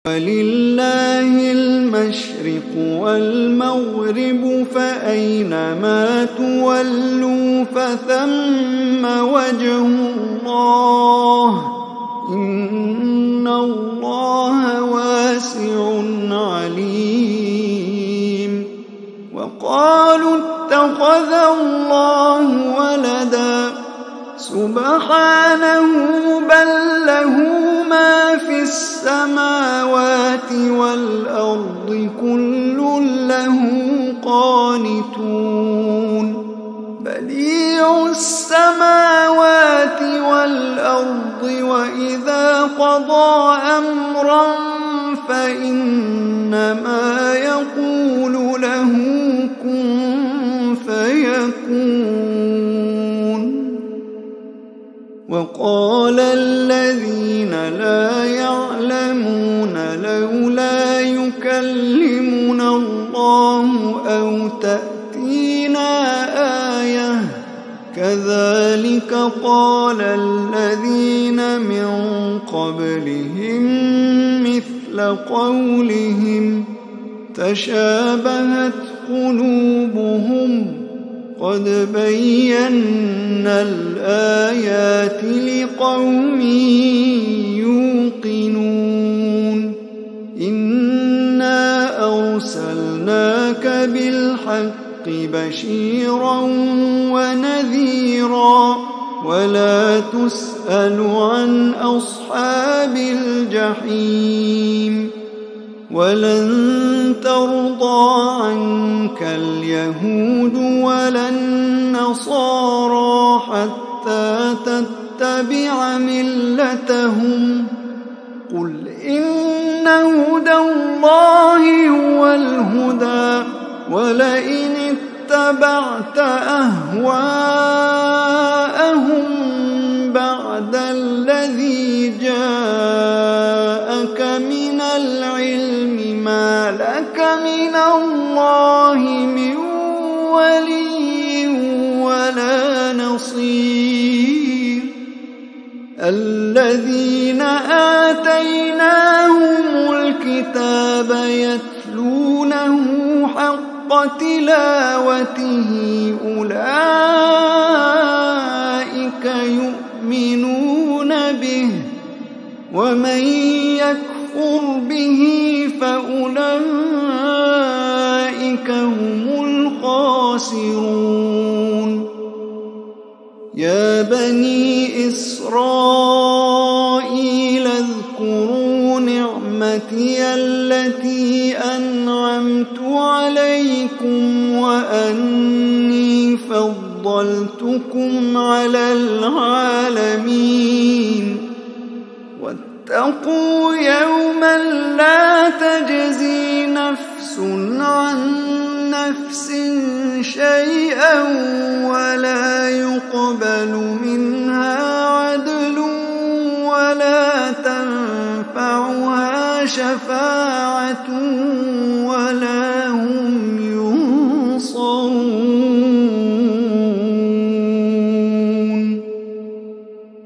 ولله المشرق والمغرب فأينما تولوا فثم وجه الله إن الله واسع عليم. وقالوا اتخذ الله ولدا سبحانه بل له ما في السماوات والأرض كل له قانتون. بديع السماوات والأرض وإذا قضى أمرا فإنما يقول له كن فيكون. وقال الذين لا يعلمون لولا يكلمنا الله أو تأتينا آية كذلك قال الذين من قبلهم مثل قولهم تشابهت قلوبهم قد بينا الآيات لقوم يوقنون. إنا أرسلناك بالحق بشيرا ونذيرا ولا تسأل عن أصحاب الجحيم. ولن ترضى عنك اليهود ولا النصارى حتى تتبع ملتهم قل إن هدى الله هو الهدى ولئن اتبعت أهواءهم بعد الذي جاءك من العلم ما لك من الله من ولي ولا نصير. الذين آتيناهم الكتاب يتلونه حق تلاوته أولئك يؤمنون به ومن يكفر به فأولئك هم الخاسرون. يا بني إسرائيل اذكروا نعمتي التي أنعمت عليكم وأني فضلتكم على العالمين. واتقوا يوما لا تجزي نفس عن نفس شيئا ولا يقبل منها عدل ولا تنفعها شفاعة ولا هم ينصرون.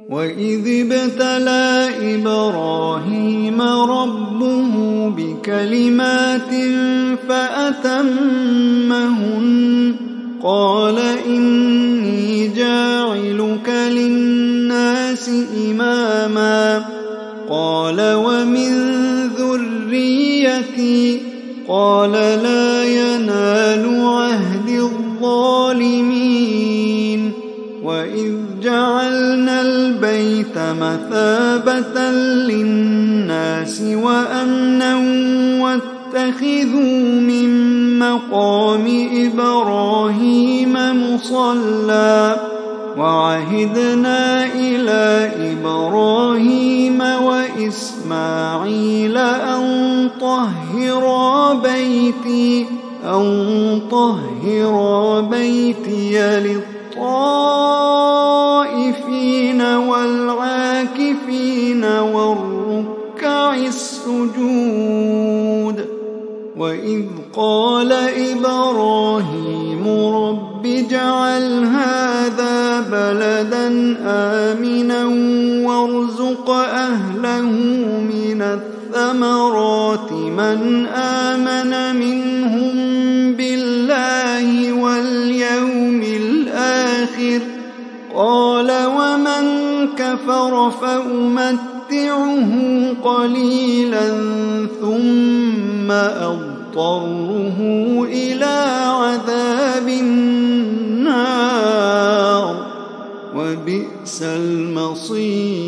وإذ ابتلى إبراهيم ربه بكلمات فأتمهن قال إني جاعلك للناس إماما قال ومن ذريتي قال لا ينال عهد الظالمين. وإذ جعلنا البيت مثابة للناس وأمنا واتخذوا من مقام إبراهيم مصلى وعهدنا إلى إبراهيم وإسماعيل أن طهرا بيتي للطائفين والعاكفين والركع السجود. وإذ قال إبراهيم رب اجعل هذا بلدا آمنا وارزق أهله من الثمرات الثمرات من آمن منهم بالله واليوم الآخر قال ومن كفر فأمتعه قليلا ثم أضطره إلى عذاب النار وبئس المصير.